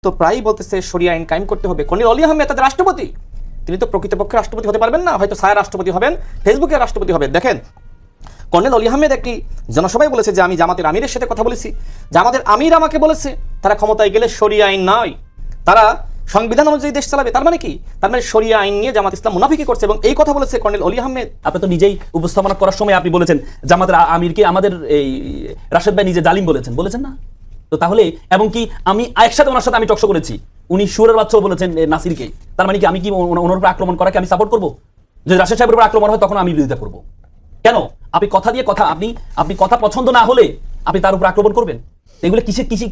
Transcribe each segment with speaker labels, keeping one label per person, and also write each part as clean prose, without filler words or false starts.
Speaker 1: তো প্রায়ই বলতেছে শরিয়া আইন কায়েম করতে হবে। কর্নেল অলি আহমেদ তাদের রাষ্ট্রপতি, তিনি তো প্রকৃতপক্ষে রাষ্ট্রপতি হতে পারবেন না, হয়তো ছায়া রাষ্ট্রপতি হবেন, ফেসবুকের রাষ্ট্রপতি হবেন। দেখেন, কর্নেল অলি আহমেদ একটি জনসভায় বলেছে যে আমি জামাতের আমিরের সাথে কথা বলেছি, জামাতের আমির আমাকে বলেছে তারা ক্ষমতায় গেলে শরিয়া আইন নয়, তারা সংবিধান অনুযায়ী দেশ চালাবে। তার মানে কি? তার মানে শরিয়া আইন নিয়ে জামাত ইসলাম মুনাফিকি করছে, এবং এই কথা বলেছে কর্নেল অলি আহমেদ।
Speaker 2: আপনি তো নিজেই উপস্থাপনা করার সময় আপনি বলেছেন জামাতের আমিরকে আমাদের এই রাশেদ ভাই নিজে জালিম বলেছেন না? তো তাহলে এবং কি আমি একসাথে ওনার সাথে আমি টকশো করেছি, উনি সুরের বাচ্চাও বলেছেন নাসিরকে। তার মানে কি আমি কি ওনার উপর আক্রমণ করাকে আমি সাপোর্ট করবো? যদি রাশেদ সাহেবের উপর আক্রমণ হয় তখন আমি বিরোধিতা করবো কেন? আপনি কথা দিয়ে কথা, আপনি কথা পছন্দ না হলে আপনি তার উপর আক্রমণ করবেন? এগুলো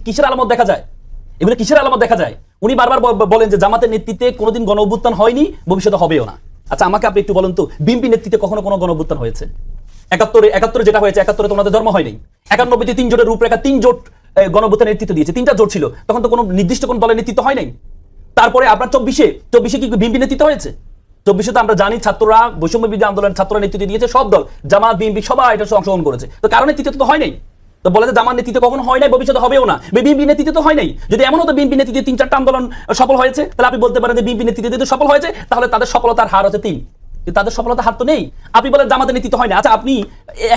Speaker 2: কিসের আলামত দেখা যায়? এগুলো কিসের আলামত দেখা যায়? উনি বারবার বলেন যে জামাতের নেতৃত্বে কোনোদিন গণ অভ্যুত্থান হয়নি, ভবিষ্যতে হবেও না। আচ্ছা আমাকে আপনি একটু বলেন তো, বিএনপি নেতৃত্বে কখনো কোনো গণ অভ্যুত্থান হয়েছে? 71 যেটা হয়েছে, 71 তোমাদের জন্ম হয়নি। 91 3 জোটের রূপরেখা, 3 জোট গণ অভ্যুত্থানের নেতৃত্ব দিয়েছে, 3টা জোট ছিল, তখন তো কোনো নির্দিষ্ট কোন দলের নেতৃত্ব হয় নাই। তারপরে আপনার 24-এ কি বিএনপি নেতৃত্ব হয়েছে? 24-এ তো আমরা জানি ছাত্ররা, বৈষম্য বিরোধী আন্দোলন ছাত্ররা নেতৃত্ব দিয়েছে, সব দল, জামাত বিএনপি সবাই এটা অংশগ্রহণ করেছে। তো কারণ নেতৃত্ব তো হয় নাই। তো বলে যে জামাত নেতৃত্ব কখনো হয় নাই, ভবিষ্যতে হবেও না, বিএনপি নেতৃত্ব তো হয় নাই। যদি এমন হতো বিএনপি নেতৃত্বে 3-4টা আন্দোলন সফল হয়েছে, তাহলে আপনি বলতে পারেন যে বিএনপি নেতৃত্বে সফল হয়েছে, তাহলে তাদের সফলতার হার হচ্ছে 3। তাদের সফলতার হার তো নেই। আপনি বলেন জামাতের নেতৃত্ব হয় না। আচ্ছা আপনি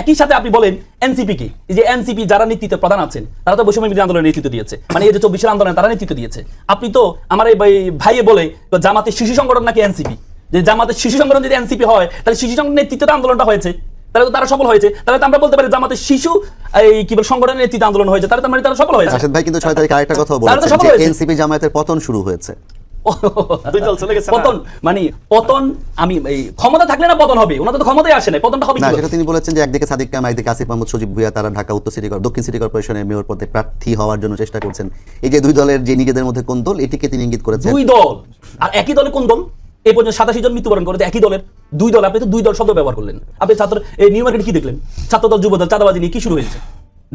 Speaker 2: একই সাথে আপনি বলেন এনসিপি কে, যে এনসিপি যারা নেতৃত্ব প্রধান আছেন তারা তো বৈষম্য বিরোধী আন্দোলনের নেতৃত্ব দিয়েছে, মানে এই যে 24-এর আন্দোলনে তারা নেতৃত্ব দিয়েছে। আপনি তো আমার এই ভাইয়ে বলে জামাতের শিশু সংগঠন নাকি এনসিপি, যে জামাতের শিশু সংগঠন যদি এনসিপি হয় তাহলে শিশু সংগঠনের নেতৃত্বে আন্দোলনটা হয়েছে, তাহলে তো তারা সফল হয়েছে। তাহলে তো আমরা বলতে পারি জামাতের শিশু এই কি বল সংগঠনের নেতৃত্বে আন্দোলন হয়েছে, তাহলে মানে তারা সফল হয়েছে।
Speaker 3: রাশেদ ভাই কিন্তু 6 তারিখ আরেকটা কথা বলেছেন যে এনসিপি জামায়াতের পতন শুরু হয়েছে।
Speaker 1: দুই দল চলে গেছে।
Speaker 2: পতন আমি ক্ষমতা থাকলে না পতন হবে, ওনাদের তো ক্ষমতায় আসে না, পতনটা হবে
Speaker 3: না,
Speaker 2: কি?
Speaker 3: সেটা তিনি বলেছেন যে একদিকে সাদিক কামাল, একদিকে আসিফ মাহমুদ সজীব ভুইয়া, তারা ঢাকা উত্তর দক্ষিণ সিটি কর্পোরেশনের মেয়র পদে প্রার্থী হওয়ার জন্য চেষ্টা করছেন। এই যে দুই দলের যে নিজেদের মধ্যে কোন দল, এটিকে তিনি ইঙ্গিত করেছেন।
Speaker 2: দুই দল আর একই দলে কোন দল? এই পর্যন্ত 87 জন মৃত্যুবরণ করেছে একই দলের। দুই দল, আপনি তো দুই দল শব্দ ব্যবহার করলেন। আপনি ছাত্র এই নিউ মার্কেট কি দেখলেন? ছাত্র দল যুব দল চাঁদাবাজি নিয়ে কি শুরু হয়েছে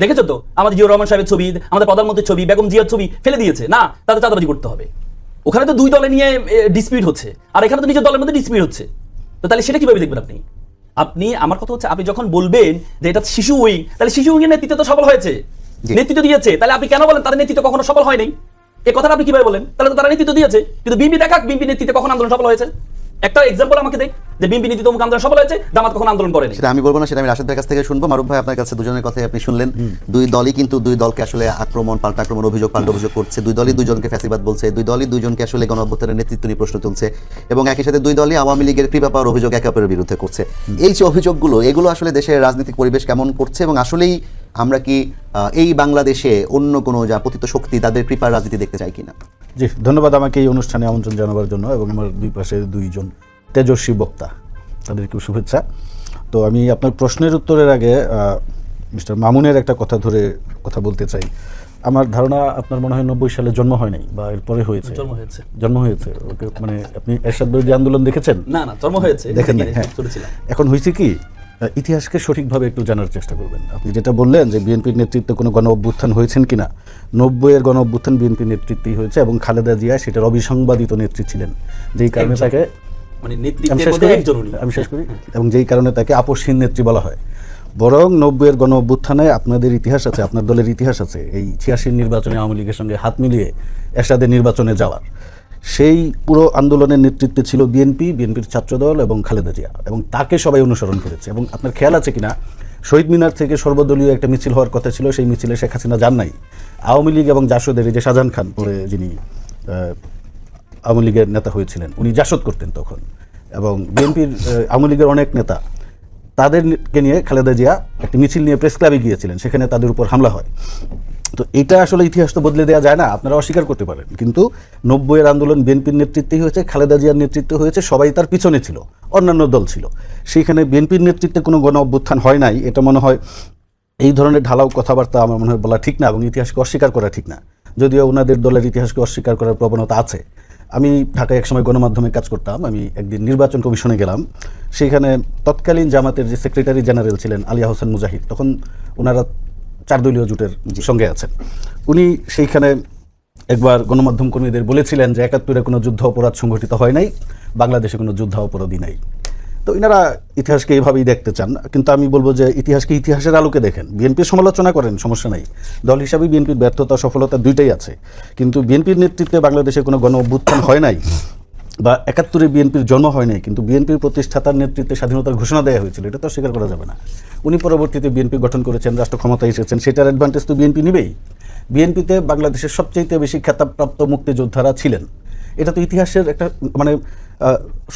Speaker 2: দেখেছো তো? আমাদের জিয়াউর রহমান সাহেবের ছবি, আমাদের প্রধানমন্ত্রীর ছবি, বেগম জিয়ার ছবি ফেলে দিয়েছে না, তাদের চাঁদাবাজি করতে হবে। ওখানে তো দুই দলে নিয়ে ডিসপিউট হচ্ছে, আর এখানে তো নিজের দলের মধ্যে ডিসপিউট হচ্ছে। তো তাহলে সেটা কিভাবে দেখবেন আপনি? আমার কথা হচ্ছে আপনি যখন বলবেন যে এটা শিশু উইং, তাহলে শিশু উইং এর নেতৃত্ব তো সফল হয়েছে, নেতৃত্ব দিয়েছে, তাহলে আপনি কেন বলেন তাদের নেতৃত্ব কখনো সফল হয়নি? এই কথাটা আপনি কিভাবে বলেন? তাহলে তো তারা নেতৃত্ব দিয়েছে, কিন্তু বিএনপি দেখাক বিএনপি নেতৃত্বে কখন আন্দোলন সফল হয়েছে? একটা এক্সাম্পল আমাকে দেখ যে বিএনপি নেতৃত্ব অমুক আন্দোলন সফল হয়েছে, জামাত কখন আন্দোলন করেনি।
Speaker 3: সেটা আমি বলবো না, সেটা আমি রাশেদ ভাইয়ের কাছ থেকে শুনবো। মারুফ ভাই আপনার কাছে দুজনের কথাই আপনি শুনলেন। দুই দলই কিন্তু দুই দলকে আসলে আক্রমণ, পাল্টা আক্রমণ, পাল্টা অভিযোগ করছে। দুই দলই দুইজনকে ফ্যাসিবাদ বলছে, দুই দলই দুইজনকে আসলে গণ অভ্যুত্থানের নেতৃত্ব নিয়ে প্রশ্ন তুলছে, এবং একই সাথে দুই দলই আওয়ামী লীগের কৃপা পাওয়ার অভিযোগ একে অপরের বিরুদ্ধে করছে। এই যে অভিযোগগুলো, এগুলো আসলে দেশের রাজনৈতিক পরিবেশ কেমন করছে, এবং আসলেই আমরা কি এই বাংলাদেশে অন্য কোনো যা পতিত শক্তি তাদের কৃপার রাজনীতি দেখতে চাই কিনা?
Speaker 4: জি, ধন্যবাদ আমাকে এই অনুষ্ঠানে আমন্ত্রণ জানাবার জন্য, এবং আমার দুই পাশে দুইজন তেজস্বী বক্তা, তাদেরকে শুভেচ্ছা। তো আমি আপনার প্রশ্নের উত্তরের আগে মিস্টার মামুনের একটা কথা ধরে কথা বলতে চাই। আমার ধারণা আপনার মনে হয় 90 সালে জন্ম হয় নাই, বা এরপরে হয়েছে? জন্ম হয়েছে। ওকে, মানে আপনি এরশাদ বিরোধী আন্দোলন দেখেছেন?
Speaker 2: না, জন্ম হয়েছে,
Speaker 4: দেখেন নাই। হ্যাঁ, এখন হয়েছে কি, ইতিহাসকে সঠিকভাবে একটু জানার চেষ্টা করবেন। আপনি যেটা বললেন যে বিএনপির নেতৃত্বে কোনো গণ অভ্যুত্থান হয়েছেন কিনা, 90-এর গণ অভ্যুত্থান বিএনপির নেতৃত্বেই হয়েছে, এবং খালেদা জিয়া সেটার অবিসংবাদিত নেত্রী ছিলেন, যেই কারণে তাকে আমি শেষ করি, এবং যেই কারণে তাকে আপসহীন নেত্রী বলা হয়। বরং 90-এর গণ অভ্যুত্থানে আপনাদের ইতিহাস আছে, আপনার দলের ইতিহাস আছে, এই 86 নির্বাচনে আওয়ামী লীগের সঙ্গে হাত মিলিয়ে এরশাদের নির্বাচনে যাওয়ার। সেই পুরো আন্দোলনের নেতৃত্বে ছিল বিএনপির ছাত্রদল এবং খালেদা জিয়া, এবং তাকে সবাই অনুসরণ করেছে। এবং আপনার খেয়াল আছে কিনা, শহীদ মিনার থেকে সর্বদলীয় একটা মিছিল হওয়ার কথা ছিল, সেই মিছিলে শেখ হাসিনা যান নাই। আওয়ামী লীগ এবং জাসদের, এই যে শাহজাহান খান পরে যিনি আওয়ামী লীগের নেতা হয়েছিলেন, উনি জাসদ করতেন তখন, এবং বিএনপির আওয়ামী লীগের অনেক নেতা, তাদেরকে নিয়ে খালেদা জিয়া একটি মিছিল নিয়ে প্রেস ক্লাবে গিয়েছিলেন, সেখানে তাদের উপর হামলা হয়। তো এটা আসলে ইতিহাস তো বদলে দেওয়া যায় না, আপনারা অস্বীকার করতে পারেন, কিন্তু 90-এর আন্দোলন বিএনপির নেতৃত্বেই হয়েছে, খালেদা জিয়ার নেতৃত্বে হয়েছে, সবাই তার পিছনে ছিল, অন্যান্য দল ছিল। সেইখানে বিএনপির নেতৃত্বে কোনো গণ অভ্যুত্থান হয় নাই, এটা মনে হয় এই ধরনের ঢালাও কথাবার্তা আমার মনে হয় বলা ঠিক না, এবং ইতিহাসকে অস্বীকার করা ঠিক না, যদিও ওনাদের দলের ইতিহাসকে অস্বীকার করার প্রবণতা আছে। আমি ঢাকায় একসময় গণমাধ্যমে কাজ করতাম, আমি একদিন নির্বাচন কমিশনে গেলাম, সেইখানে তৎকালীন জামাতের যে সেক্রেটারি জেনারেল ছিলেন আলিয়া হোসেন মুজাহিদ, তখন ওনারা 4 দলীয় জোটের সঙ্গে আছেন, উনি সেইখানে একবার গণমাধ্যম কর্মীদের বলেছিলেন যে 71-এ কোনো যুদ্ধ অপরাধ সংঘটিত হয় নাই, বাংলাদেশে কোনো যুদ্ধ অপরাধী নাই। তো এনারা ইতিহাসকে এইভাবেই দেখতে চান, কিন্তু আমি বলবো যে ইতিহাসকে ইতিহাসের আলোকে দেখেন। বিএনপির সমালোচনা করেন, সমস্যা নাই, দল হিসাবে বিএনপির ব্যর্থতা সফলতা দুইটাই আছে, কিন্তু বিএনপির নেতৃত্বে বাংলাদেশে কোনো গণ অভ্যুত্থান হয় নাই বা 71-এ বিএনপির জন্ম হয় নাই, কিন্তু বিএনপির প্রতিষ্ঠাতার নেতৃত্বে স্বাধীনতার ঘোষণা দেওয়া হয়েছিল, এটা তো স্বীকার করা যাবে না। উনি পরবর্তীতে বিএনপি গঠন করেছেন, রাষ্ট্র ক্ষমতায় এসেছেন, সেটার অ্যাডভান্টেজ তো বিএনপি নেবেই। বিএনপিতে বাংলাদেশের সবচেয়ে বেশি খেতাবপ্রাপ্ত মুক্তিযোদ্ধারা ছিলেন, এটা তো ইতিহাসের একটা মানে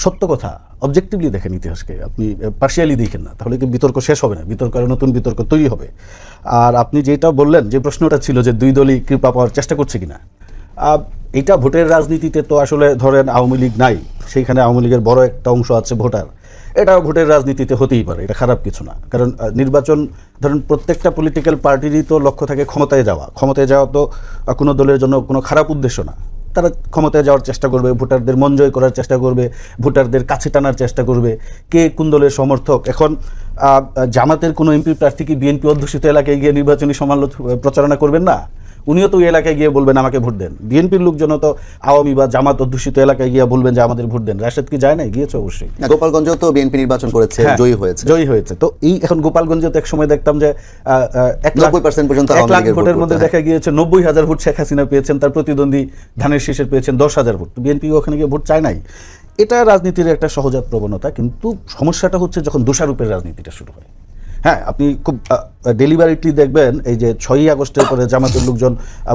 Speaker 4: সত্য কথা। অবজেক্টিভলি দেখেন ইতিহাসকে, আপনি পার্শিয়ালি দেখেন না, তাহলে কি বিতর্ক শেষ হবে না, বিতর্ক আর নতুন বিতর্ক তৈরি হবে। আর আপনি যেটা বললেন, যে প্রশ্নটা ছিল যে দুই দলই কৃপা পাওয়ার চেষ্টা করছে কিনা, এটা ভোটের রাজনীতিতে তো আসলে ধরেন আওয়ামী লীগ নাই, সেইখানে আওয়ামী লীগের বড় একটা অংশ আছে ভোটার, এটা ভোটের রাজনীতিতে হতেই পারে, এটা খারাপ কিছু না। কারণ নির্বাচন ধরেন প্রত্যেকটা পলিটিক্যাল পার্টিরই তো লক্ষ্য থাকে ক্ষমতায় যাওয়া। ক্ষমতায় যাওয়া তো কোনো দলের জন্য কোনো খারাপ উদ্দেশ্য না, তারা ক্ষমতায় যাওয়ার চেষ্টা করবে, ভোটারদের মন জয় করার চেষ্টা করবে, ভোটারদের কাছে টানার চেষ্টা করবে, কে কোন দলের সমর্থক। এখন জামাতের কোনো এমপি প্রার্থী কি বিএনপি অধ্যুষিত এলাকায় গিয়ে নির্বাচনী প্রচারণা করবেন না? উনিও তো ওই এলাকায় গিয়ে বলবেন আমাকে ভোট দেন। বিএনপির লোকজন তো আওয়ামী বা জামাত অধ্যুষিত এলাকায় গিয়ে বলবেন যে আমাদের ভোট দেন। রাশেদ কি যায় না? গিয়েছে অবশ্যই।
Speaker 3: গোপালগঞ্জেও তো বিএনপি নির্বাচন করেছে, জয়ী হয়েছে।
Speaker 4: তো এই এখন গোপালগঞ্জে তো এক সময় দেখতাম যে
Speaker 3: 90% পর্যন্ত
Speaker 4: 1 লাখ ভোটের মধ্যে দেখা গিয়েছে 90,000 ভোট শেখ হাসিনা পেয়েছেন, তার প্রতিদ্বন্দ্বী ধানের শীষের পেয়েছেন 10,000 ভোট। বিএনপি ওখানে গিয়ে ভোট চায় নাই। এটা রাজনীতির একটা সহজাত প্রবণতা, কিন্তু সমস্যাটা হচ্ছে যখন দোষারোপের রাজনীতিটা শুরু হয়। হ্যাঁ, আপনি খুব ডেলিভারিটলি দেখবেন এই যে 6ই আগস্টের পরে জামাতের লোকজন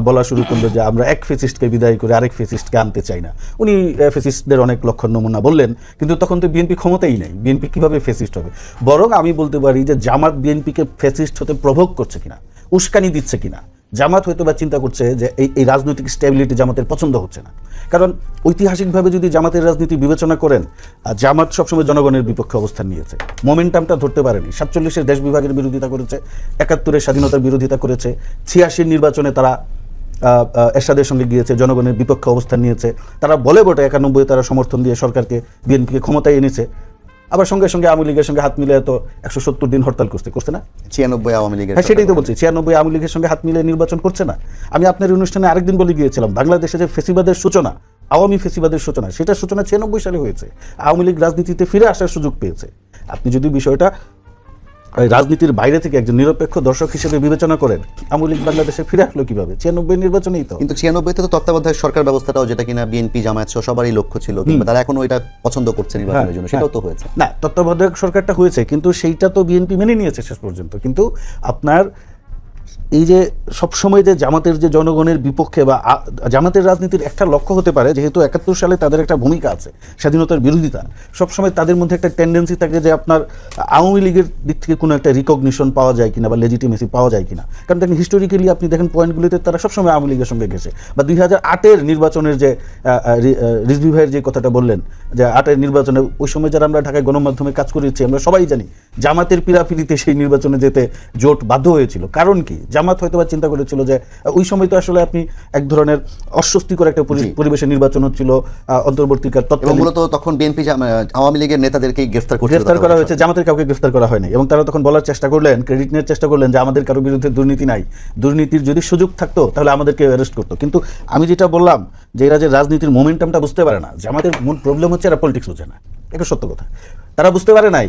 Speaker 4: বলা শুরু করলো যে আমরা এক ফেসিস্টকে বিদায় করে আরেক ফেসিস্টকে আনতে চাই না। উনি ফেসিস্টদের অনেক লক্ষণ নমুনা বললেন, কিন্তু তখন তো বিএনপি ক্ষমতাই নেই, বিএনপি কিভাবে ফেসিস্ট হবে? বরং আমি বলতে পারি যে জামাত বিএনপিকে ফেসিস্ট হতে প্রভোগ করছে কিনা, উস্কানি দিচ্ছে কিনা। জামাত হয়তো বা চিন্তা করছে যে এই রাজনৈতিক স্টেবিলিটি জামাতের পছন্দ হচ্ছে না। কারণ ঐতিহাসিকভাবে যদি জামাতের রাজনীতি বিবেচনা করেন, জামাত সবসময় জনগণের বিপক্ষে অবস্থান নিয়েছে, মোমেন্টামটা ধরতে পারেনি। 47-এর দেশ বিভাগের বিরোধিতা করেছে, 71-এর স্বাধীনতার বিরোধিতা করেছে, 86-এর নির্বাচনে তারা এরশাদের সঙ্গে গিয়েছে, জনগণের বিপক্ষে অবস্থান নিয়েছে। তারা বলে বটে 91-এ তারা সমর্থন দিয়ে সরকারকে, বিএনপিকে ক্ষমতায় এনেছে। আবার সঙ্গে সঙ্গে আওয়ামী লীগের সঙ্গে হাত মিলিয়ে তো 170 দিন হরতাল করছে না?
Speaker 3: 96 আওয়ামী লীগের,
Speaker 4: হ্যাঁ সেটাই তো বলছি, 96 আওয়ামী লীগের সঙ্গে হাত মিলিয়ে নির্বাচন করছে না। আমি আপনার অনুষ্ঠানে আরেকদিন বলে গিয়েছিলাম, বাংলাদেশে যে ফেসিবাদের সূচনা, আওয়ামী ফেসিবাদের সূচনা, সেটার সূচনা 96 সালে হয়েছে। আওয়ামী লীগ রাজনীতিতে ফিরে আসার সুযোগ পেয়েছে। আপনি যদি বিষয়টা রাজনীতির বাইরে থেকে একজন নিরপেক্ষ দর্শক হিসেবে বিবেচনা করেন, আওয়ামী লীগ বাংলাদেশে ফিরে আসলো কিভাবে? 96 নির্বাচনেই তো।
Speaker 3: কিন্তু 96-তে তো তত্ত্বাবধায়ক সরকার ব্যবস্থাটাও, যেটা কিনা বিএনপি জামায়াত সহ সবারই লক্ষ্য ছিল, কিংবা তারা এখনো এটা পছন্দ করছে নির্বাচনের জন্য, সেটাও তো হয়েছে।
Speaker 4: না, তত্ত্বাবধায়ক সরকারটা হয়েছে, কিন্তু সেইটা তো বিএনপি মেনে নিয়েছে শেষ পর্যন্ত। কিন্তু আপনার এই যে সবসময় যে জামাতের যে জনগণের বিপক্ষে বা জামাতের রাজনীতির একটা লক্ষ্য হতে পারে, যেহেতু 71 সালে তাদের একটা ভূমিকা আছে, স্বাধীনতার বিরোধিতা, সবসময় তাদের মধ্যে একটা টেন্ডেন্সি থাকে যে আপনার আওয়ামী লীগের দিক থেকে কোনো একটা রিকগনিশন পাওয়া যায় কিনা বা লেজিটিমেসি পাওয়া যায় কিনা। কারণ দেখেন হিস্টোরিক্যালি আপনি দেখেন পয়েন্টগুলিতে তারা সবসময় আওয়ামী লীগের সঙ্গে গেছে। বা 2008-এর নির্বাচনের যে রিজভি ভাইয়ের যে কথাটা বললেন, যে 8-এর নির্বাচনে ওই সময় যারা আমরা ঢাকায় গণমাধ্যমে কাজ করেছি, আমরা সবাই জানি জামাতের পিরাপিরিতে সেই নির্বাচনে যেতে জোট বাধ্য হয়েছিল। কারণ কি? জামাত হয়তো বা চিন্তা করেছিল যে ওই সময় তো আসলে আপনি এক ধরনের অস্বস্তিকর একটা পরিবেশে নির্বাচন হচ্ছিল, অন্তর্বর্তীকাল
Speaker 3: এবং মূলত তখন বিএনপি আওয়ামী লীগের নেতাদেরকেই গ্রেফতার করা
Speaker 4: হয়েছে, জামাতের কাউকে গ্রেফতার করা হয়নি। এবং তারা তখন বলার চেষ্টা করলেন, ক্রেডিট নেওয়ার চেষ্টা করলেন যে আমাদের কারো বিরুদ্ধে দুর্নীতি নাই, দুর্নীতির যদি সুযোগ থাকতো তাহলে আমাদেরকে অ্যারেস্ট করতো। কিন্তু আমি যেটা বললাম যে এরা যে রাজনীতির মোমেন্টামটা বুঝতে পারে না, জামাতের মূল প্রবলেম হচ্ছে এরা পলিটিক্স বোঝে না, এটা সত্য কথা। তারা বুঝতে পারে নাই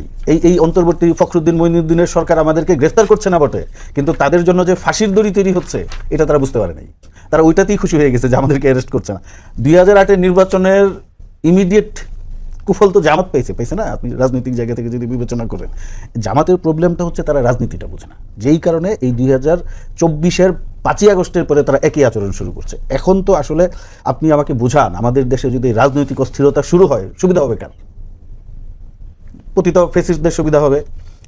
Speaker 4: এই অন্তর্বর্তী ফখরুদ্দিন মঈনুদ্দিনের সরকার আমাদেরকে গ্রেফতার করছে না বটে, কিন্তু তাদের জন্য যে ফাঁসির দড়ি তৈরি হচ্ছে এটা তারা বুঝতে পারে নাই। তারা ওইটাতেই খুশি হয়ে গেছে যে আমাদেরকে অ্যারেস্ট করছে না। 2008-এর নির্বাচনের ইমিডিয়েট কুফল তো জামাত পেয়েছে না। আপনি রাজনৈতিক জায়গা থেকে যদি বিবেচনা করেন, জামাতের প্রবলেমটা হচ্ছে তারা রাজনীতিটা বোঝে না, যেই কারণে এই 2024-এর 5ই আগস্টের পরে তারা একই আচরণ শুরু করছে। এখন তো আসলে আপনি আমাকে বুঝান, আমাদের দেশে যদি রাজনৈতিক অস্থিরতা শুরু হয়, সুবিধা হবে কেন? পতিত ফেসিস্টদের সুবিধা হবে।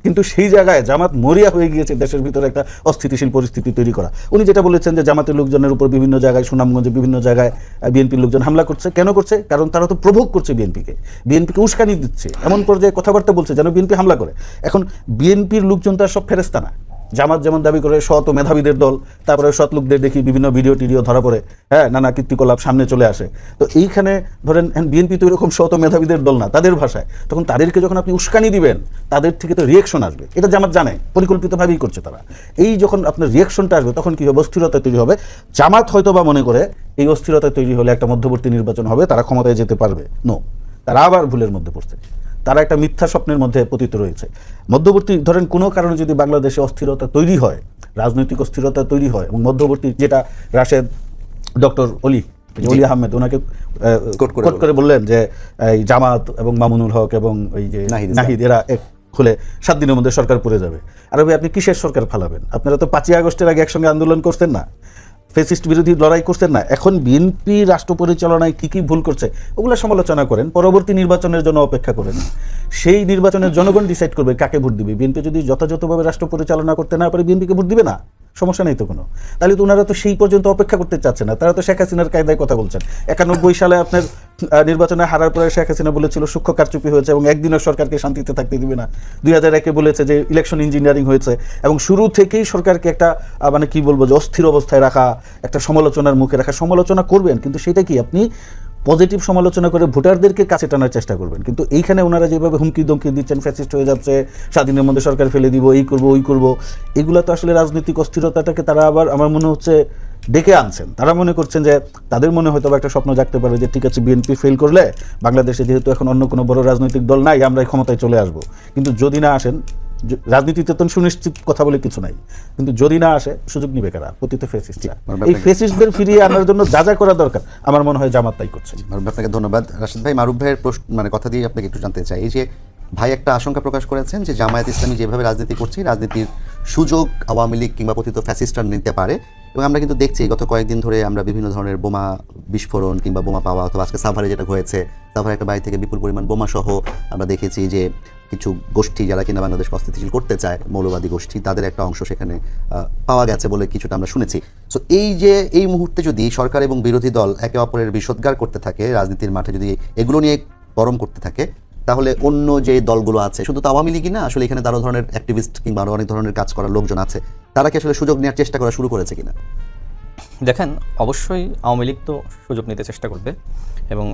Speaker 4: কিন্তু সেই জায়গায় জামাত মরিয়া হয়ে গিয়েছে দেশের ভিতরে একটা অস্থিতিশীল পরিস্থিতি তৈরি করা। উনি যেটা বলেছেন যে জামাতের লোকজনের উপর বিভিন্ন জায়গায়, সুনামগঞ্জে বিভিন্ন জায়গায় বিএনপির লোকজন হামলা করছে। কেন করছে? কারণ তারা তো প্রভোগ করছে বিএনপিকে উস্কানি দিচ্ছে, এমন পর্যায়ে কথাবার্তা বলছে যেন বিএনপি হামলা করে। এখন বিএনপির লোকজন তো আর সব ফেরেস্তা না। জামাত যেমন দাবি করে শত মেধাবীদের দল, তারপরে সৎ লোকদের দেখি বিভিন্ন ভিডিও টিডিও ধরা পড়ে, হ্যাঁ, নানা কীর্তিকলাপ সামনে চলে আসে। তো এইখানে ধরেন বিএনপি তো এরকম শত মেধাবীদের দল না, তাদের ভাষায়। তখন তাদেরকে যখন আপনি উস্কানি দিবেন, তাদের থেকে তো রিয়েকশন আসবে, এটা জামাত জানে, পরিকল্পিতভাবেই করছে তারা। এই যখন আপনার রিয়েকশনটা আসবে, তখন কি হবে? অস্থিরতা তৈরি হবে। জামাত হয়তো বা মনে করে এই অস্থিরতা তৈরি হলে একটা মধ্যবর্তী নির্বাচন হবে, তারা ক্ষমতায় যেতে পারবে। নো, তারা আবার ভুলের মধ্যে পড়ছে। তারা একটা মিথ্যা স্বপ্নের মধ্যে পতিত রয়েছে। মধ্যবর্তী ধরেন কোনো কারণে যদি বাংলাদেশে অস্থিরতা তৈরি হয়, রাজনৈতিক অস্থিরতা তৈরি হয়, এবং মধ্যবর্তী যেটা রাশেদ ডক্টর অলি আহমেদ ওনাকে
Speaker 3: কোট
Speaker 4: করে বললেন যে এই জামাত এবং মামুনুল হক এবং এই যে নাহিদ এরা এক হলে 7 দিনের মধ্যে সরকার পড়ে যাবে। আর ভাই আপনি কিসের সরকার ফালাবেন? আপনারা তো 5ই আগস্টের আগে একসঙ্গে আন্দোলন করতেন না, ফ্যাসিস্ট বিরোধী লড়াই করছেন না। এখন বিএনপি রাষ্ট্র পরিচালনায় কী কী ভুল করছে ওগুলো সমালোচনা করেন, পরবর্তী নির্বাচনের জন্য অপেক্ষা করেন। সেই নির্বাচনের জনগণ ডিসাইড করবে কাকে ভোট দিবে। বিএনপি যদি যথাযথভাবে রাষ্ট্র পরিচালনা করতে না পারে বিএনপিকে ভোট দিবে না, সমস্যা নেই তো কোনো। তাহলে তো ওনারা তো সেই পর্যন্ত অপেক্ষা করতে চাচ্ছে না, তারা তো শেখ হাসিনার কায়দায় কথা বলছেন। 91 সালে আপনার নির্বাচনে হারার পরে শেখ হাসিনা বলেছিল সূক্ষ্ম কারচুপি হয়েছে এবং একদিনও সরকারকে শান্তিতে থাকতে দিবে না। 2001-এ বলেছে যে ইলেকশন ইঞ্জিনিয়ারিং হয়েছে, এবং শুরু থেকেই সরকারকে একটা মানে কি বলবো যে অস্থির অবস্থায় রাখা, একটা সমালোচনার মুখে রাখা। সমালোচনা করবেন, কিন্তু সেটা কি আপনি পজিটিভ সমালোচনা করে ভোটারদেরকে কাছে টানার চেষ্টা করবেন। কিন্তু এইখানে ওনারা যেভাবে হুমকি দমকি দিচ্ছেন, ফ্যাসিস্ট হয়ে যাচ্ছে, 7 দিনের মধ্যে সরকার ফেলে দিব, এই করব ওই করব, এগুলো তো আসলে রাজনৈতিক অস্থিরতাটাকে তারা আবার আমার মনে হচ্ছে ডেকে আনছেন। তারা মনে করছেন যে তাদের মনে হয়তো একটা স্বপ্ন জাগতে পারে যে ঠিক আছে বিএনপি ফেল করলে বাংলাদেশে যেহেতু এখন অন্য কোনো বড় রাজনৈতিক দল নাই, আমরা এই ক্ষমতায় চলে আসব। কিন্তু যদি না আসেন, রাজনীতিতে তো সুনিশ্চিত কথা বলে কিছু নাই, কিন্তু যদি না আসে সুযোগ নিবে কারা? পতিত ফ্যাসিস্টরা। এই ফ্যাসিস্টদের ফিরিয়ে আনার জন্য যা যা করা দরকার আমার মনে হয় জামাত তাই করছে।
Speaker 3: আপনাকে ধন্যবাদ। রাশেদ ভাই, মারুফ ভাইয়ের প্রশ্ন মানে কথা দিয়ে আপনাকে একটু জানতে চাই, এই যে ভাই একটা আশঙ্কা প্রকাশ করেছেন যে জামায়াত ইসলামী যেভাবে রাজনীতি করছে, রাজনীতির সুযোগ আওয়ামী লীগ কিংবা পতিত ফ্যাসিস্টরা নিতে পারে। এবং আমরা কিন্তু দেখছি গত কয়েকদিন ধরে আমরা বিভিন্ন ধরনের বোমা বিস্ফোরণ কিংবা বোমা পাওয়া, অথবা আজকে সাভারে যেটা হয়েছে, সাভারে একটা বাড়ি থেকে বিপুল পরিমাণ বোমা সহ আমরা দেখেছি যে কিছু গোষ্ঠী যারা কিনা বাংলাদেশকে অস্থিতিশীল করতে চায়, মৌলবাদী গোষ্ঠী, তাদের একটা অংশ সেখানে পাওয়া গেছে বলে কিছুটা আমরা শুনেছি। সো এই যে এই মুহূর্তে যদি সরকার এবং বিরোধী দল একে অপরের বিষোদ্গার করতে থাকে, রাজনীতির মাঠে যদি এগুলো নিয়ে গরম করতে থাকে, তাহলে অন্য যে দলগুলো আছে, শুধু তো আওয়ামী লীগই না, আসলে এখানে আরও ধরনের অ্যাক্টিভিস্ট কিংবা আরও অনেক ধরনের কাজ করার লোকজন আছে, তারা কি আসলে সুযোগ নেওয়ার চেষ্টা করা শুরু করেছে কিনা?
Speaker 1: দেখেন, অবশ্যই আওয়ামী লীগ তো সুযোগ নিতে চেষ্টা করবে, এবং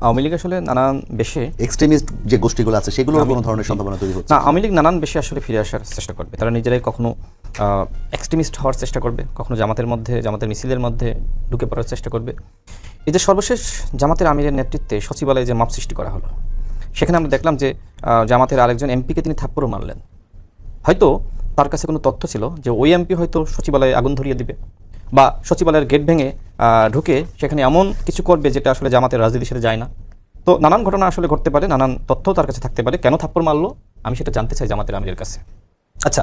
Speaker 1: আওয়ামী লীগ আসলে নানান বেশে
Speaker 3: এক্সট্রিমিস্ট যে গোষ্ঠীগুলো আছে সেগুলোর কোনো ধরনের সম্ভাবনা তৈরি হচ্ছে
Speaker 1: না। আওয়ামী লীগ নানান বেশে আসলে ফিরে আসার চেষ্টা করবে। তারা নিজেরাই কখনো এক্সট্রিমিস্ট হওয়ার চেষ্টা করবে, কখনো জামাতের মধ্যে, জামাতের মিছিলের মধ্যে ঢুকে পড়ার চেষ্টা করবে। এই যে সর্বশেষ জামাতের আমিরের নেতৃত্বে সচিবালয়ে যে মাপ সৃষ্টি করা হলো, সেখানে আমরা দেখলাম যে জামাতের আরেকজন এমপিকে তিনি থাপ্পড়ও মারলেন। হয়তো তার কাছে কোনো তথ্য ছিল যে ওই এমপি হয়তো সচিবালয়ে আগুন ধরিয়ে দিবে, বা সচিবালয়ের গেট ভেঙে ঢুকে সেখানে এমন কিছু করবে যেটা আসলে জামাতের রাজনীতির সাথে যায় না। তো নানান ঘটনা আসলে ঘটতে পারে, নানান তথ্য তার কাছে থাকতে পারে। কেন থাপ্পড় মারলো আমি সেটা জানতে চাই জামাতের আমিরের কাছে। আচ্ছা,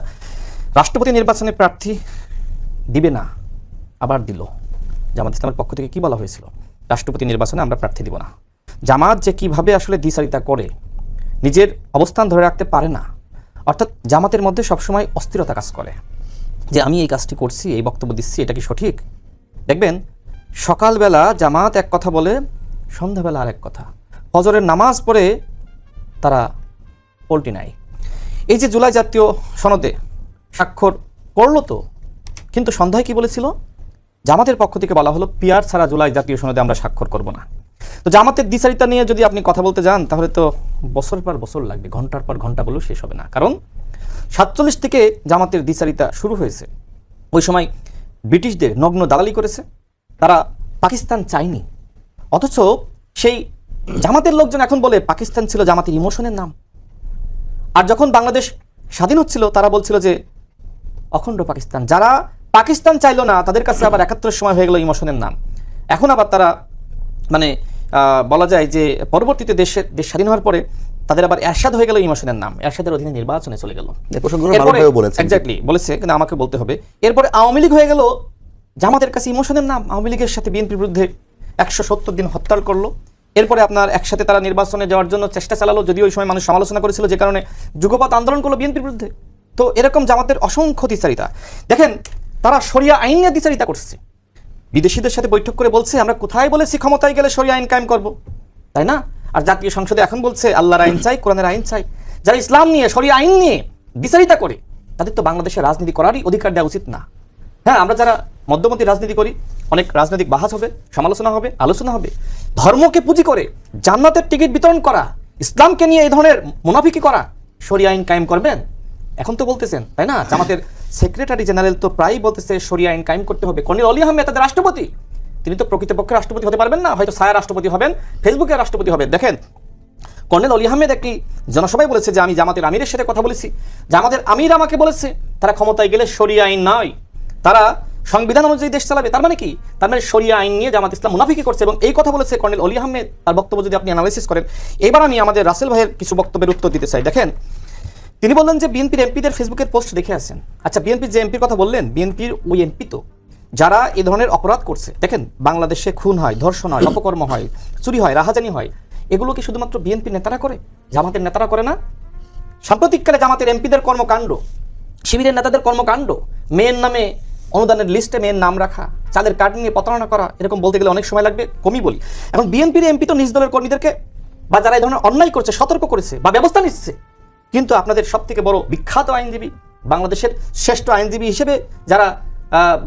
Speaker 1: রাষ্ট্রপতি নির্বাচনে প্রার্থী দিবে না, আবার দিল। জামাত ইসলামের পক্ষ থেকে কি বলা হয়েছিল? রাষ্ট্রপতি নির্বাচনে আমরা প্রার্থী দিব না। জামাত যে কিভাবে আসলে দ্বিচারিতা করে, নিজের অবস্থান ধরে রাখতে পারে না, অর্থাৎ জামাতের মধ্যে সবসময় অস্থিরতা কাজ করে যে আমি এই কাজটি করছি, এই বক্তব্য দিচ্ছি, এটা কি সঠিক? দেখবেন সকালবেলা জামাত এক কথা বলে, সন্ধ্যাবেলা আরেক কথা। ফজরের নামাজ পড়ে তারা পল্টি নেয়। এই যে জুলাই জাতীয় সনদে স্বাক্ষর করলো তো, কিন্তু সন্ধ্যায় কি বলেছিল? জামাতের পক্ষ থেকে বলা হলো পিয়ার ছাড়া জুলাই জাতীয় সনদে আমরা স্বাক্ষর করব না। তো জামাতের দ্বিচারিতা নিয়ে যদি আপনি কথা বলতে যান তাহলে তো বছর পর বছর লাগবে, ঘন্টার পর ঘন্টা বলেও শেষ হবে না। কারণ 47 থেকে জামাতের দ্বিচারিতা শুরু হয়েছে। ওই সময় ব্রিটিশদের নগ্ন দালালি করেছে, তারা পাকিস্তান চায়নি। অথচ সেই জামাতের লোকজন এখন বলে পাকিস্তান ছিল জামাতের ইমোশনের নাম। আর যখন বাংলাদেশ স্বাধীন হচ্ছিল তারা বলছিল যে অখণ্ড পাকিস্তান। যারা পাকিস্তান চাইলো না তাদের কাছে আবার 71 সময় হয়ে গেল ইমোশনের নাম। এখন আবার তারা মানে বলা যায় যে পরবর্তীতে দেশ স্বাধীন হওয়ার পরে তাদের আবার এরশাদ হয়ে গেল ইমোশনের নাম, এরশাদের অধীনে নির্বাচনে চলে গেল। এক্স্যাক্টলি বলেছে, কিন্তু আমাকে বলতে হবে। এরপরে আওয়ামী লীগ হয়ে গেল জামাতের কাছে ইমোশনের নাম। আওয়ামী লীগের সাথে বিএনপির বিরুদ্ধে 170 দিন হরতাল করলো। এরপরে আপনার একসাথে তারা নির্বাচনে যাওয়ার জন্য চেষ্টা চালালো, যদিও ওই সময় মানুষ সমালোচনা করেছিল, যে কারণে যুগপৎ আন্দোলন করলো বিএনপির বিরুদ্ধে। তো এরকম জামাতের অসংখ্য দ্বিচারিতা। দেখেন, তারা শরিয়া আইন নিয়ে দ্বিচারিতা করছে, বিদেশিদের সাথে বৈঠক করে বলছে আমরা কোথায় বলেছি ক্ষমতায় গেলে শরিয়া আইন কায়েম করব, তাই না? আর জাতীয় সংসদে এখন বলছে আল্লাহর আইন চাই, কোরআনের আইন চাই। যারা ইসলাম নিয়ে, শরিয়া আইন নিয়ে দ্বিচারিতা করে, তাদের তো বাংলাদেশে রাজনীতি করারই অধিকার দেওয়া উচিত না। হ্যাঁ, আমরা যারা মধ্যমতি রাজনীতি করি, অনেক রাজনৈতিক বাহাস হবে, সমালোচনা হবে, আলোচনা হবে। ধর্মকে পুঁজি করে জান্নাতের টিকিট বিতরণ করা, ইসলামকে নিয়ে এই ধরনের মুনাফিকি করা, শরিয়া আইন কায়েম করবেন? এখন তো বলতেছেন, তাই না? জামাতের সেক্রেটারি জেনারেল তো প্রায়ই বলতেছে শরিয়া আইন কায়েম করতে হবে। কর্নেল অলি আহমেদ তাদের রাষ্ট্রপতি, তিনি তো প্রকৃতপক্ষে রাষ্ট্রপতি হতে পারবেন না, হয়তো ছায়া রাষ্ট্রপতি হবেন, ফেসবুকের রাষ্ট্রপতি হবেন। দেখেন, কর্নেল অলি আহমেদ একটি জনসভায় বলেছে যে আমি জামাতের আমিরের সাথে কথা বলেছি, জামাতের আমির আমাকে বলেছে তারা ক্ষমতায় গেলে শরিয়া আইন নয়, তারা সংবিধান অনুযায়ী দেশ চালাবে। তার মানে কি? তার মানে শরিয়া আইন নিয়ে জামাত ইসলাম মুনাফিকি করছে, এবং এই কথা বলেছে কর্নেল অলি আহমেদ। তার বক্তব্য যদি আপনি অ্যানালাইসিস করেন, এবার আমি আমাদের রাসেল ভাইয়ের কিছু বক্তব্যের উত্তর দিতে চাই। দেখেন, তিনি বললেন যে বিএনপির এমপিদের ফেসবুকের পোস্ট দেখে আসেন। আচ্ছা, বিএনপির যে এমপির কথা বললেন, বিএনপির ওই এমপি তো যারা এই ধরনের অপরাধ করছে, দেখেন বাংলাদেশে খুন হয়, ধর্ষণ হয়, অপকর্ম হয়, চুরি হয়, রাহাজানি হয়, এগুলো কি শুধুমাত্র বিএনপির নেতারা করে? জামাতের নেতারা করে না? সাম্প্রতিককালে জামাতের এমপিদের কর্মকাণ্ড, শিবিরের নেতাদের কর্মকাণ্ড, মেয়ের নামে অনুদানের লিস্টে মেয়ের নাম রাখা, চাঁদের কার্ড নিয়ে প্রতারণা করা, এরকম বলতে গেলে অনেক সময় লাগবে, কমই বলি। এখন বিএনপির এমপি তো নিজ দলের কর্মীদেরকে বা যারা এই ধরনের অন্যায় করছে সতর্ক করেছে বা ব্যবস্থা নিচ্ছে, কিন্তু আপনাদের সব থেকে বড় বিখ্যাত আইনজীবী, বাংলাদেশের শ্রেষ্ঠ আইনজীবী হিসেবে যারা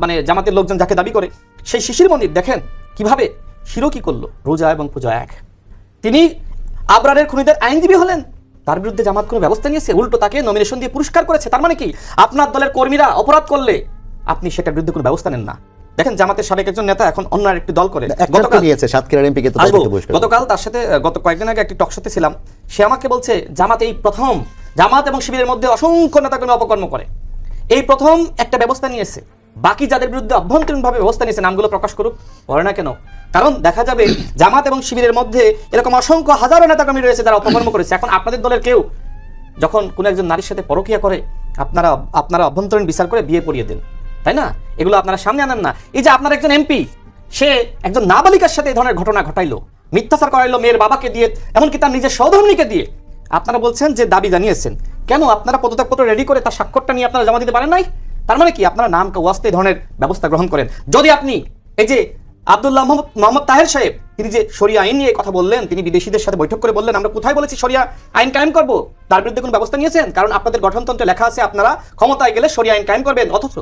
Speaker 1: মানে জামাতের লোকজন যাকে দাবি করে, সেই শিশির মন্দির দেখেন কিভাবে শিরো কি করলো, রোজা এবং পূজা এক। তিনি আবরারের খুনিদের আইনজীবী হলেন, তার বিরুদ্ধে জামাত কোনো ব্যবস্থা নিয়েছে? উল্টো তাকে নমিনেশন দিয়ে পুরস্কার করেছে। তার মানে কি? আপনার দলের কর্মীরা অপরাধ করলে আপনি সেটার বিরুদ্ধে কোনো ব্যবস্থা নেন না। দেখেন, জামাতের সাবেক একজন নেতা এখন অন্য আরেকটি দল করে, গতকাল তার সাথে গত কয়েকদিন আগে একটি টকশোতে ছিলাম, সে আমাকে বলছে জামাত এই প্রথম, জামাত এবং শিবিরের মধ্যে অসংখ্য নেতা কোনো অপকর্ম করে, এই প্রথম একটা ব্যবস্থা নিয়েছে, বাকি যাদের বিরুদ্ধে অভ্যন্তরীণভাবে ব্যবস্থা নিয়েছে নামগুলো প্রকাশ করুক। করে না কেন? কারণ দেখা যাবে জামাত এবং শিবিরের মধ্যে এরকম অসংখ্য হাজারো নেতাকর্মী রয়েছে যারা অপকর্ম করেছে। এখন আপনাদের দলের কেউ যখন কোনো একজন নারীর সাথে পরকীয়া করে, আপনারা অভ্যন্তরীণ বিচার করে বিয়ে পড়িয়ে দেন, তাই না? এগুলো আপনারা সামনে আনেন না। এই যে আপনার একজন এমপি, সে একজন নাবালিকার সাথে এই ধরনের ঘটনা ঘটাইলো, মিথ্যাচার করাইলো মেয়ের বাবাকে দিয়ে, এমনকি তার নিজের সহধর্মীকে দিয়ে। আপনারা বলছেন যে দাবি জানিয়েছেন, কেন আপনারা পদত্যাগপত্র রেডি করে তার স্বাক্ষরটা নিয়ে আপনারা জমা দিতে পারেন নাই? তার মানে কি? আপনারা নাম ওয়াস্তে এই ধরনের ব্যবস্থা গ্রহণ করেন। যদি আপনি এই যে আব্দুল্লাহ মোহাম্মদ তাহের সাহেব, তিনি যে শরিয়া আইন নিয়ে কথা বললেন, তিনি বিদেশিদের সাথে বৈঠক করে বললেন আমরা কোথায় বলেছি শরিয়া আইন কায়েম করব, তার বিরুদ্ধে কোনো ব্যবস্থা নিয়েছেন? কারণ আপনাদের গঠনতন্ত্রে লেখা আছে আপনারা ক্ষমতায় গেলে শরিয়া আইন কায়েম করবেন, অথচ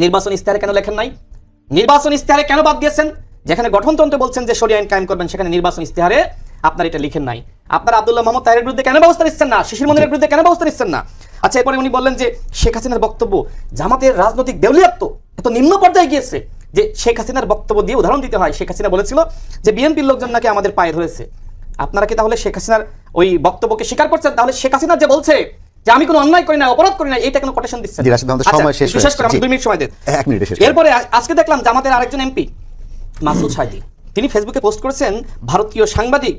Speaker 1: নির্বাচন ইস্তেহারে কেন লেখেন নাই? নির্বাচন ইস্তেহারে কেন বাদ দিয়েছেন? যেখানে গঠনতন্ত্রে বলছেন যে শরিয়া আইন কায়েম করবেন, সেখানে নির্বাচন ইস্তেহারে আপনারা এটা লিখেন নাই। আপনারা আব্দুল্লাহ মোহাম্মদ তাহের বিরুদ্ধে কেন ব্যবস্থা নিচ্ছেন না? শিশির মন্দিরের বিরুদ্ধে কেন ব্যবস্থা নিচ্ছেন না? আচ্ছা, এরপরে উনি বললেন যে শেখ হাসিনার বক্তব্য, জামাতের রাজনৈতিক দেউলিয়াত্ব এত নিম্ন পর্যায়ে গিয়েছে যে শেখ হাসিনার বক্তব্য দিয়ে উদাহরণ দিতে হয়। শেখ হাসিনা বলেছিল যে বিএনপির লোকজন নাকি আমাদের পায়ে ধরেছে। আপনারা কি তাহলে শেখ হাসিনার ওই বক্তব্যকে স্বীকার করছেন? তাহলে শেখ হাসিনা যে বলছে যে আমি কোনো অন্যায় করি না, অপরাধ করি না, এইটা কোনো কোটেশন দিচ্ছেন? বিশেষ করে 2 মিনিট সময় দেন। এরপরে আজকে দেখলাম জামাতের আরেকজন এমপি মাসুদ সাইদি, তিনি ফেসবুকে পোস্ট করেছেন ভারতীয় সাংবাদিক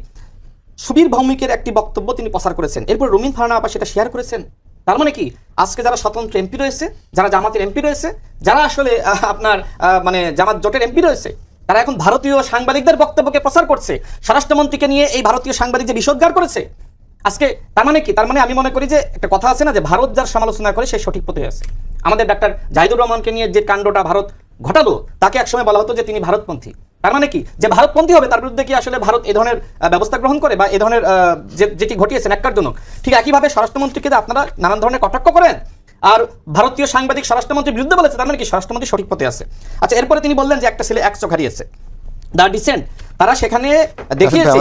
Speaker 1: সুবীর ভৌমিকের একটি বক্তব্য তিনি প্রচার করেছেন। এরপর রুমিন ফারহানা আবার সেটা শেয়ার করেছেন। তার মানে কি? আজকে যারা স্বতন্ত্র এমপি রয়েছে, যারা জামাতের এমপি রয়েছে, যারা আসলে আপনার মানে জামাত জোটের এমপি রয়েছে, তারা এখন ভারতীয় সাংবাদিকদের বক্তব্যকে প্রচার করছে। স্বরাষ্ট্রমন্ত্রীকে নিয়ে এই ভারতীয় সাংবাদিক যে বিষোদ্গার করেছে আজকে, তার মানে কি? তার মানে আমি মনে করি যে একটা কথা আছে না, যে ভারত যার সমালোচনা করে সে সঠিক পথে আছে। আমাদের ডাক্তার জাহিদুর রহমানকে নিয়ে যে কাণ্ডটা ভারত ঘটালো, তাকে একসময় বলা হতো যে তিনি ভারতপন্থী। তার মানে কি? যে ভারতপন্থী হবে তার বিরুদ্ধে কি আসলে ভারত এই ধরনের ব্যবস্থা গ্রহণ করে বা এই ধরনের যেটি ঘটিয়েছেন একটারজনক? ঠিক একইভাবে স্বরাষ্ট্রমন্ত্রীকে আপনারা নানান ধরনের কটাক্ষ করেন, আর ভারতীয় সাংবাদিক স্বরাষ্ট্রমন্ত্রীর বিরুদ্ধে বলেছে, তার মানে কি স্বরাষ্ট্রমন্ত্রী সঠিক পথে আছে? আচ্ছা, এরপরে তিনি বললেন যে একটা ছেলে এক চোখ হারিয়েছে, দ্য ডিসেন্ট, তারা সেখানে দেখিয়েছে।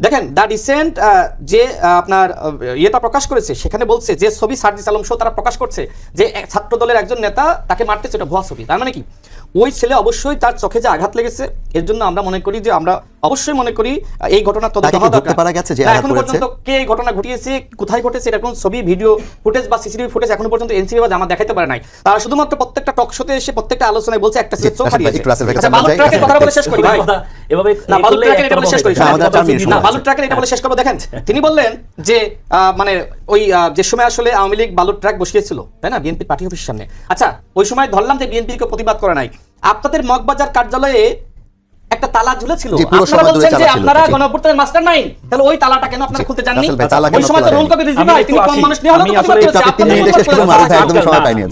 Speaker 1: দেখেন, দ্য ডিসেন্ট যে আপনার ইয়েটা প্রকাশ করেছে, সেখানে বলছে যে ছবি সার্জিস আলম শো তারা প্রকাশ করছে যে ছাত্র দলের একজন নেতা তাকে মারতেছে, এটা ভুয়া ছবি। তার মানে কি? ওই ছেলে অবশ্যই তার চোখে যে আঘাত লেগেছে, এর জন্য আমরা মনে করি যে আমরা অবশ্যই মনে করি এই ঘটনা তদন্ত হওয়া দরকার। এখনো পর্যন্ত কে এই ঘটনা ঘটিয়েছে, কোথায় ঘটেছে, এরকম ছবি, ভিডিও ফুটেজ বা সিসিটিভি ফুটেজ এখনো পর্যন্ত এনসিবি বা জামাত দেখাতে পারে নাই। তারা শুধুমাত্র প্রত্যেকটা টক শোতে এসে প্রত্যেকটা আলোচনায় বলছে একটা ছেলে চোখ হারিয়েছে। আচ্ছা, বালুর ট্রাকের কথা বলে শেষ করি ভাই, এভাবে না বালুর ট্রাকের এটা বলে শেষ করি না, বালুর ট্রাকের এটা বলে শেষ করব। দেখেন, তিনি বললেন যে মানে ওই যে সময় আসলে আওয়ামী লীগ বালুর ট্রাক বসিয়েছিল, তাই না, বিএনপি পার্টি অফিসের সামনে। আচ্ছা, ওই সময় ধরলাম যে বিএনপিকে প্রতিবাদ করে নাই, আপনাদের মগবাজার কার্যালয়ে একটা তালা ঝুলেছিল, আপনারা বলছেন যে আপনারা গণঅভ্যুত্থানের মাস্টার মাইন্ড, তাহলে ওই তালাটা কেন আপনারা খুলতে জাননি? ওই সময় তো রুহুল কবির রিজভী ভাই তিনি কম মানুষ নিয়ে হলো,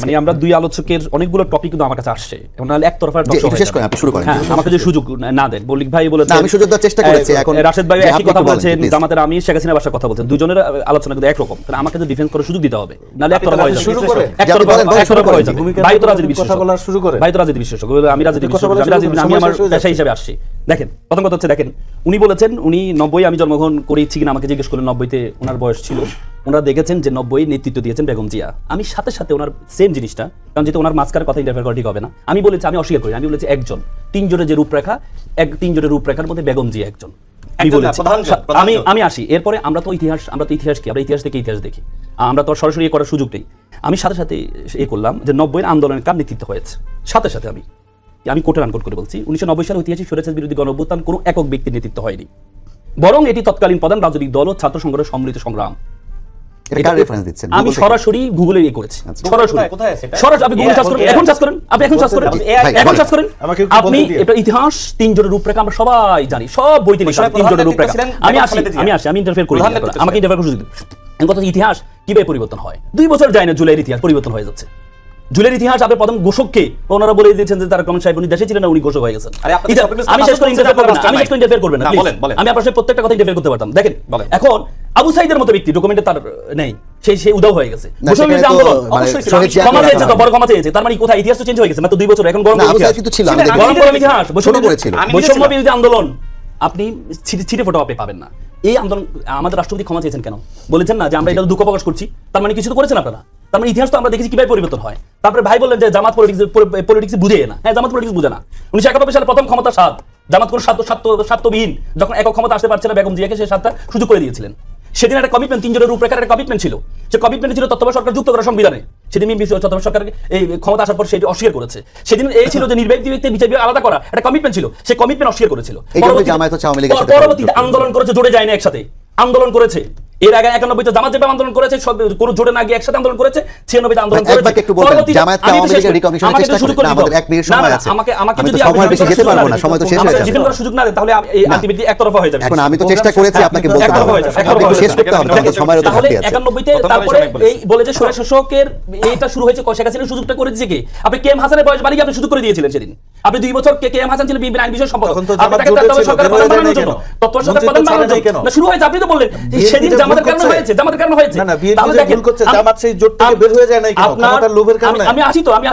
Speaker 2: মানে আমরা দুই আলোচকের অনেকগুলো টপিক কিন্তু আমার কাছে আসছে, এখন নাহলে একতরফা
Speaker 3: শেষ করেন, আপনি শুরু করেন।
Speaker 2: আমাকে যে সুযোগ না দেন, বলিক ভাই বলেছেন,
Speaker 3: আমি সুযোগ দেওয়ার চেষ্টা করেছি, এখন
Speaker 2: রাশেদ ভাই একই কথা বলছেন, জামাতের আমির শেখ হাসিনার ভাষায় কথা বলছেন, দুজনের আলোচনা কিন্তু একরকম, তাহলে আমাকে তো ডিফেন্স করার সুযোগ দিতে হবে, নাহলে একতরফা হয়ে যাবে, একতরফা হয়ে যাবে। ভাই তো রাজনীতি বিশেষজ্ঞ, ভাই তো রাজনীতি বিশেষজ্ঞ, আমি রাজনীতি বিশেষজ্ঞ, আমি আমার পেশা হিসেবে আসছি। দেখেন, প্রথম কথা হচ্ছে, দেখেন উনি বলেছেন উনি 90 আমি জন্মগ্রহণ করেছি কিনা আমাকে জিজ্ঞেস করলেন, 90-তে ওনার বয়স ছিল, ওনারা দেখেছেন যে 90 নেতৃত্ব দিয়েছেন বেগম জিয়া। আমি সাথে সাথে ওনার সেম জিনিসটা, কারণ যেহেতু ওনার মাস্কার কথা ইন্টারফেয়ার করা ঠিক হবে না, আমি বলেছি, আমি অস্বীকার করি, আমি বলেছি একজন তিন জোটের যে রূপরেখা, তিন জোটের রূপরেখার মধ্যে বেগম জি একজন। আমি
Speaker 1: একজন না,
Speaker 2: বলেছি।
Speaker 1: প্রধান জোট, প্রধান জোট।
Speaker 2: আমি আসি এরপরে, আমরা তো ইতিহাস কি, আমরা ইতিহাস থেকে ইতিহাস দেখি, আমরা তো আর সরাসরি এ করার সুযোগ নেই। আমি সাথে সাথে এ করলাম যে 90-এর আন্দোলনের কার নেতৃত্ব হয়েছে, সাথে সাথে আমি কোটের আনকোট করে বলছি, 1990 সালে ঐতিহাসিক স্বৈরাচার বিরোধী গণঅভ্যুত্থান কোনো একক ব্যক্তির নেতৃত্ব হয়নি, বরং এটি তৎকালীন প্রধান রাজনৈতিক দল ও ছাত্র সংগঠনের সম্মিলিত সংগ্রাম।
Speaker 3: এটা কার রেফারেন্স দিচ্ছেন?
Speaker 2: আমি সরাসরি গুগলে ইয়ে করেছি, সরাসরি
Speaker 1: কোথায় আছে এটা?
Speaker 2: সরাসরি আপনি গুগল সার্চ করেন, এখন সার্চ করেন, আপনি এখন সার্চ করেন, এখন সার্চ করেন,
Speaker 4: আমাকে একটু
Speaker 2: আপনি
Speaker 4: বলতে দিন।
Speaker 2: এটা ইতিহাস তিন জোটের রূপরেখা আমরা সবাই জানি, সব বইতে লেখা
Speaker 1: সময়
Speaker 2: তিন জোটের
Speaker 1: প্রধান
Speaker 2: রূপরেখা।
Speaker 1: ছিলেন
Speaker 2: আমি
Speaker 1: বেগম
Speaker 2: আসি
Speaker 1: খালেদা জিয়া।
Speaker 2: আমি ইন্টারফেয়ার করি,
Speaker 1: প্রধান নেতৃত্ব
Speaker 2: আমাকে ইন্টারফেয়ার করার সুযোগ দিন। এখন কথা ইতিহাস কিভাবে পরিবর্তন হয়, 2 বছর যায় না জুলাইয়ের ইতিহাস পরিবর্তন হয়ে যাচ্ছে। জুলাইয়ের ইতিহাস আপনার প্রথম ঘোষককে ওনারা বলে দিয়েছেন যে তারা রহমান সাহেব উনি দেশে ছিলেন না, উনি ঘোষক হয়ে গেছেন।
Speaker 1: আরে আপনাদের
Speaker 2: এটা-
Speaker 1: শপিং
Speaker 2: আমি শেষ করে ইন্টারফেয়ার করবেন না,
Speaker 1: রাষ্ট্র
Speaker 2: আমি
Speaker 1: নাই।
Speaker 2: শেষ করে ইন্টারফেয়ার করবেন না,
Speaker 1: না,
Speaker 2: please।
Speaker 1: বলেন, বলেন।
Speaker 2: আমি আপনার সাথে প্রত্যেকটা কথা ইন্টারফেয়ার করতে পারতাম। দেখেন
Speaker 1: বলেন।
Speaker 2: এখন আবু সাইদের মতো ব্যক্তি ডকুমেন্টে তার নেই, সেই উদাও হয়ে গেছে।
Speaker 3: না,
Speaker 2: মুসলিম
Speaker 3: সেখানে
Speaker 2: যে
Speaker 3: তো
Speaker 2: আন্দোলন
Speaker 3: মানে
Speaker 2: অবশ্যই ছিল।
Speaker 3: শহীদ জিয়া
Speaker 2: ক্ষমা
Speaker 3: রাখা
Speaker 2: চেয়েছে তো,
Speaker 3: হবে।
Speaker 2: বড় ক্ষমা চেয়েছে, তার মানে কোথায় ইতিহাস তো চেঞ্জ হয়ে গেছে, মাত্র 2 বছর, এখন গরম
Speaker 3: না,
Speaker 2: গরম
Speaker 3: আবু
Speaker 2: ইতিহাস।
Speaker 3: সাইদ কিন্তু ছিল,
Speaker 1: ছিলেন,
Speaker 3: আমি
Speaker 1: আমি
Speaker 3: দেখলাম।
Speaker 2: গরম গরম ইতিহাস,
Speaker 3: ছোট করে ছিল।
Speaker 1: আমি
Speaker 2: বৈষম্য
Speaker 1: নিজে
Speaker 2: বিরোধী আন্দোলন আপনি ছিটে ফোটো আপনি পাবেন না। এই আন্দোলন আমাদের রাষ্ট্রপতি ক্ষমা চেয়েছেন কেন? বলেছেন না যে আমরা এটা দুঃখ প্রকাশ করছি, তার মানে কিছু তো করেছেন আপনারা, তার মানে ইতিহাস তো আমরা দেখেছি কিভাবে পরিবর্তন হয়। তারপরে ভাই বললেন যে জামাত পলিটিক্স বুঝে না, হ্যাঁ জামাত পলিটিক্স বুঝে না। 1971 সালে প্রথম ক্ষমতা স্বাদ, জামাত কোনো স্বার্থবিহীন যখন একক ক্ষমতা আসতে পারছে না বেগম জিয়াকে সেই স্বাদটা সুযোগ করে দিয়েছিলেন। সেদিন একটা কমিটমেন্ট, 3 জনের রূপরেখার একটা কমিটমেন্ট ছিল, সে কমিটমেন্ট ছিল তত্ত্বাবধায়ক সরকার যুক্ত করা সংবিধানে। সেদিন তত্ত্বাবধায়ক সরকার এই ক্ষমতা আসার পর সেটি অস্বীকার করেছে। সেদিন এই ছিল যে নির্বাহী ব্যক্তি বিচার বিভাগ আলাদা করা একটা কমিটমেন্ট ছিল, সেই কমিটমেন্ট অস্বীকার করেছিল।
Speaker 3: এই জন্য জামায়াত হচ্ছে আওয়ামী লীগের সাথে
Speaker 2: পরবর্তীতে
Speaker 3: যোগ
Speaker 2: আন্দোলন করেছে, জোটে যায় না, একসাথে আন্দোলন করেছে। এর আগে 91 তে জামাত যেভাবে আন্দোলন করেছে, সব কোন জোটে না গিয়ে একসাথে আন্দোলন করেছে, 96 তে আন্দোলন
Speaker 3: একবার
Speaker 2: করেছে।
Speaker 3: একটু বলবেন,
Speaker 2: পরবর্তীতে-
Speaker 3: জামায়াতকে
Speaker 2: আমি তো
Speaker 3: আওয়ামী
Speaker 2: শেষ
Speaker 3: লীগের
Speaker 2: করি।
Speaker 3: recognition
Speaker 2: আমাকে
Speaker 3: চেষ্টা
Speaker 2: একটু সুযোগ
Speaker 3: করি না,
Speaker 2: করে দিতে
Speaker 3: আমাদের
Speaker 2: হবে।
Speaker 3: 1 মিনিট
Speaker 2: না,
Speaker 3: সময়
Speaker 2: না,
Speaker 3: আছে।
Speaker 2: আমাকে
Speaker 3: আমি
Speaker 2: যদি
Speaker 3: তো সময় বেশি যেতে পারবো না, সময় তো শেষ হয়ে যাবে।
Speaker 2: ডিফেন্ড করার সুযোগ না দেয়, তাহলে এই আলটিমেটলি একতরফা হয়ে যাবে।
Speaker 3: এখন আমি তো চেষ্টা করেছি আপনাকে বলতে
Speaker 2: একতরফা
Speaker 3: হবে,
Speaker 2: হয়ে যাবে,
Speaker 3: আপনি
Speaker 2: একতরফা
Speaker 3: একটু
Speaker 2: হয়ে
Speaker 3: শেষ
Speaker 2: যাবে।
Speaker 3: করতে হবে, আমাদের সময়ের তো
Speaker 2: তাহলে
Speaker 3: ঘাটতি আছে।
Speaker 2: 91 তে
Speaker 1: প্রথম
Speaker 2: তারপরে
Speaker 1: সময় বলেছি।
Speaker 2: এই বলে যে স্বৈর শাসকের এইটা শুরু হয়েছে, শেখ হাসিনার সুযোগটা করে দিয়েছে কে? আপনি কে এম হাসানের বয়স বাড়িয়ে আপনি সুযোগ করে দিয়েছিলেন সেদিন। আপনি 2 বছর কে এম হাসান ছিলেন বিএনপির আইন বিষয় সম্পাদক।
Speaker 4: তখন তো
Speaker 2: আপনি
Speaker 4: জামাত
Speaker 2: তাকে
Speaker 4: জোটে
Speaker 2: তত্ত্বাবধায়ক
Speaker 4: ছিল,
Speaker 2: সরকারের
Speaker 4: বের হয়ে
Speaker 2: প্রধান
Speaker 4: যায় নাই
Speaker 2: বানানোর জন্য,
Speaker 4: কেন?
Speaker 2: তত্ত্বাবধায়ক সরকারের
Speaker 4: মন্ত্রিত্ব
Speaker 2: প্রধান
Speaker 4: ছাড়ে
Speaker 2: বানানোর
Speaker 4: নাই কেন?
Speaker 2: জন্য। না, শুরু হয়েছে, আপনি তো বললেন যে
Speaker 4: বিএনপি
Speaker 2: সেদিন
Speaker 4: যে
Speaker 2: জামাতের
Speaker 4: ভুল
Speaker 2: কারণে
Speaker 4: করছে।
Speaker 2: হয়েছে, জামাতের কারণে হয়েছে।
Speaker 4: না, না, বিএনপি
Speaker 2: তাহলে
Speaker 4: যে
Speaker 2: দেখেন,
Speaker 4: ভুল করছে, জামাত সেই জোট থেকে বের হয়ে যায় নাই কেন?
Speaker 2: আপনার-
Speaker 4: ক্ষমতার লোভের কারণে?
Speaker 2: আমি আসি তো, আমি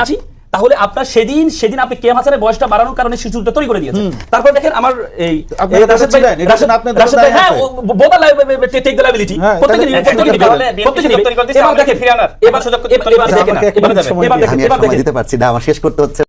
Speaker 2: আসি। তাহলে আপনার সেদিন আপনি কে এম হাসানের বয়সটা বাড়ানোর কারণে সুযোগটা তৈরি করে দিয়েছেন। তারপর দেখেন আমার এই
Speaker 4: আপনি রাশেদ ভাই, এটা শুনে আপনার
Speaker 2: রাশেদ ভাই,
Speaker 4: দায়
Speaker 2: হ্যাঁ,
Speaker 4: আছে।
Speaker 2: বোধ টেক দ্য লাইবিলিটি
Speaker 4: হ্যাঁ,
Speaker 2: প্রত্যেকে
Speaker 4: তাহলে
Speaker 2: নিবে, প্রত্যেকে নিবে,
Speaker 1: বিএনপি
Speaker 2: প্রত্যেকে
Speaker 1: সুযোগ
Speaker 2: নিবে।
Speaker 1: তৈরি করে দিয়েছে,
Speaker 2: এবার
Speaker 1: আমাদেরকে
Speaker 2: দেখেন,
Speaker 1: ফিরিয়ে আনার।
Speaker 2: এবার
Speaker 1: সুযোগ
Speaker 2: দেখেন,
Speaker 1: তৈরি করে দিয়েছে
Speaker 2: এবার
Speaker 1: কিনা?
Speaker 2: দেখেন,
Speaker 4: আমাকে এক মিনিট সময় দিন।
Speaker 3: আমি আর সময় দিতে পারছি না, আমার শেষ করতে হচ্ছে।